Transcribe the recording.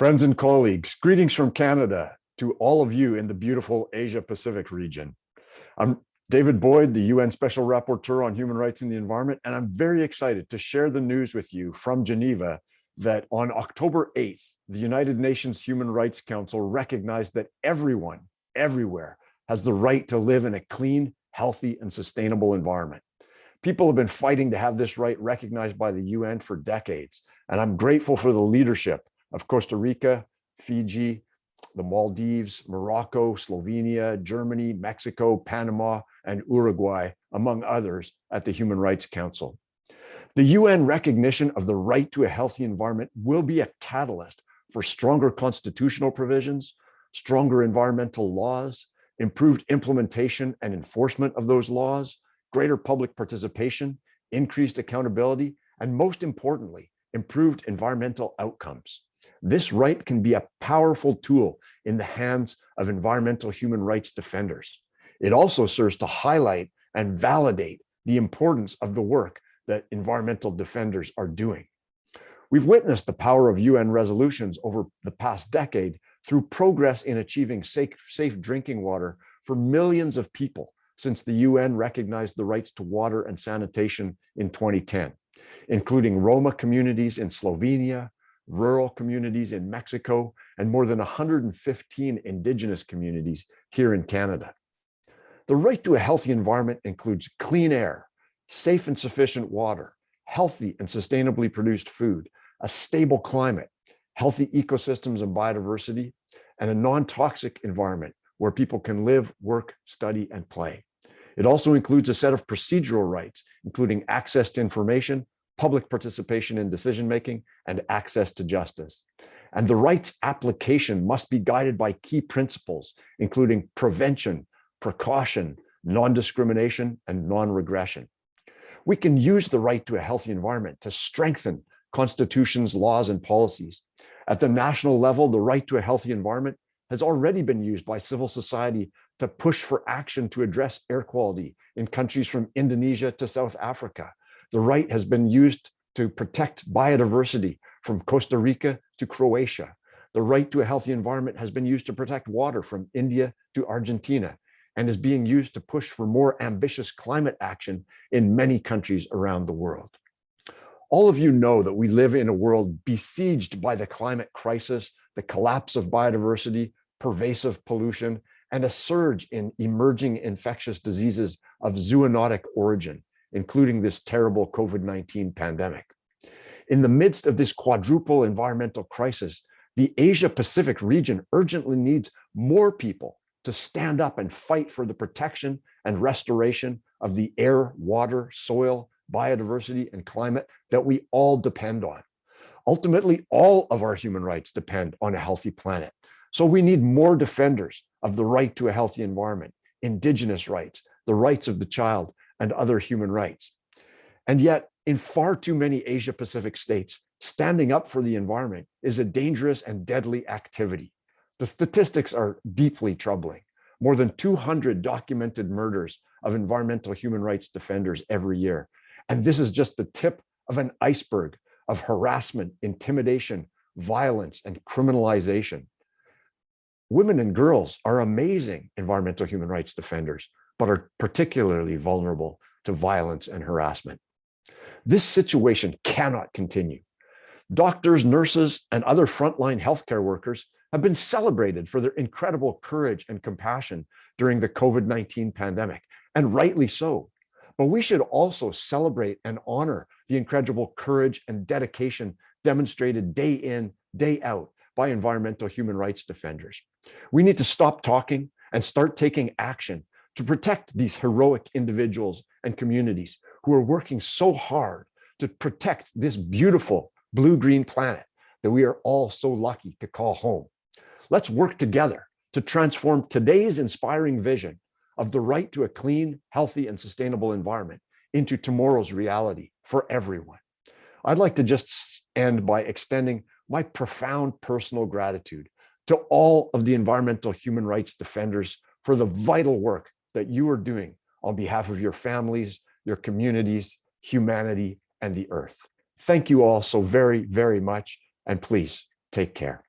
Friends and colleagues, greetings from Canada to all of you in the beautiful Asia Pacific region. I'm David Boyd, the UN Special Rapporteur on Human Rights and the Environment, and I'm very excited to share the news with you from Geneva that on October 8th, the United Nations Human Rights Council recognized that everyone, everywhere, has the right to live in a clean, healthy, and sustainable environment. People have been fighting to have this right recognized by the UN for decades, and I'm grateful for the leadership of Costa Rica, Fiji, the Maldives, Morocco, Slovenia, Germany, Mexico, Panama, and Uruguay, among others, at the Human Rights Council. The UN recognition of the right to a healthy environment will be a catalyst for stronger constitutional provisions, stronger environmental laws, improved implementation and enforcement of those laws, greater public participation, increased accountability, and most importantly, improved environmental outcomes. This right can be a powerful tool in the hands of environmental human rights defenders. It also serves to highlight and validate the importance of the work that environmental defenders are doing. We've witnessed the power of UN resolutions over the past decade through progress in achieving safe drinking water for millions of people since the UN recognized the rights to water and sanitation in 2010, including Roma communities in Slovenia, rural communities in Mexico, and more than 115 indigenous communities here in Canada. The right to a healthy environment includes clean air, safe and sufficient water, healthy and sustainably produced food, a stable climate, healthy ecosystems and biodiversity, and a non-toxic environment where people can live, work, study, and play. It also includes a set of procedural rights, including access to information, public participation in decision-making, and access to justice. And the rights application must be guided by key principles, including prevention, precaution, non-discrimination, and non-regression. We can use the right to a healthy environment to strengthen constitutions, laws, and policies. At the national level, the right to a healthy environment has already been used by civil society to push for action to address air quality in countries from Indonesia to South Africa. The right has been used to protect biodiversity from Costa Rica to Croatia. The right to a healthy environment has been used to protect water from India to Argentina and is being used to push for more ambitious climate action in many countries around the world. All of you know that we live in a world besieged by the climate crisis, the collapse of biodiversity, pervasive pollution, and a surge in emerging infectious diseases of zoonotic origin, including this terrible COVID-19 pandemic. In the midst of this quadruple environmental crisis, the Asia-Pacific region urgently needs more people to stand up and fight for the protection and restoration of the air, water, soil, biodiversity, and climate that we all depend on. Ultimately, all of our human rights depend on a healthy planet. So we need more defenders of the right to a healthy environment, indigenous rights, the rights of the child, and other human rights. And yet, in far too many Asia-Pacific states, standing up for the environment is a dangerous and deadly activity. The statistics are deeply troubling. More than 200 documented murders of environmental human rights defenders every year. And this is just the tip of an iceberg of harassment, intimidation, violence, and criminalization. Women and girls are amazing environmental human rights defenders, but are particularly vulnerable to violence and harassment. This situation cannot continue. Doctors, nurses, and other frontline healthcare workers have been celebrated for their incredible courage and compassion during the COVID-19 pandemic, and rightly so. But we should also celebrate and honor the incredible courage and dedication demonstrated day in, day out by environmental human rights defenders. We need to stop talking and start taking action to protect these heroic individuals and communities who are working so hard to protect this beautiful blue-green planet that we are all so lucky to call home. Let's work together to transform today's inspiring vision of the right to a clean, healthy, and sustainable environment into tomorrow's reality for everyone. I'd like to just end by extending my profound personal gratitude to all of the environmental human rights defenders for the vital work that you are doing on behalf of your families, your communities, humanity, and the earth. Thank you all so very, very much, and please take care.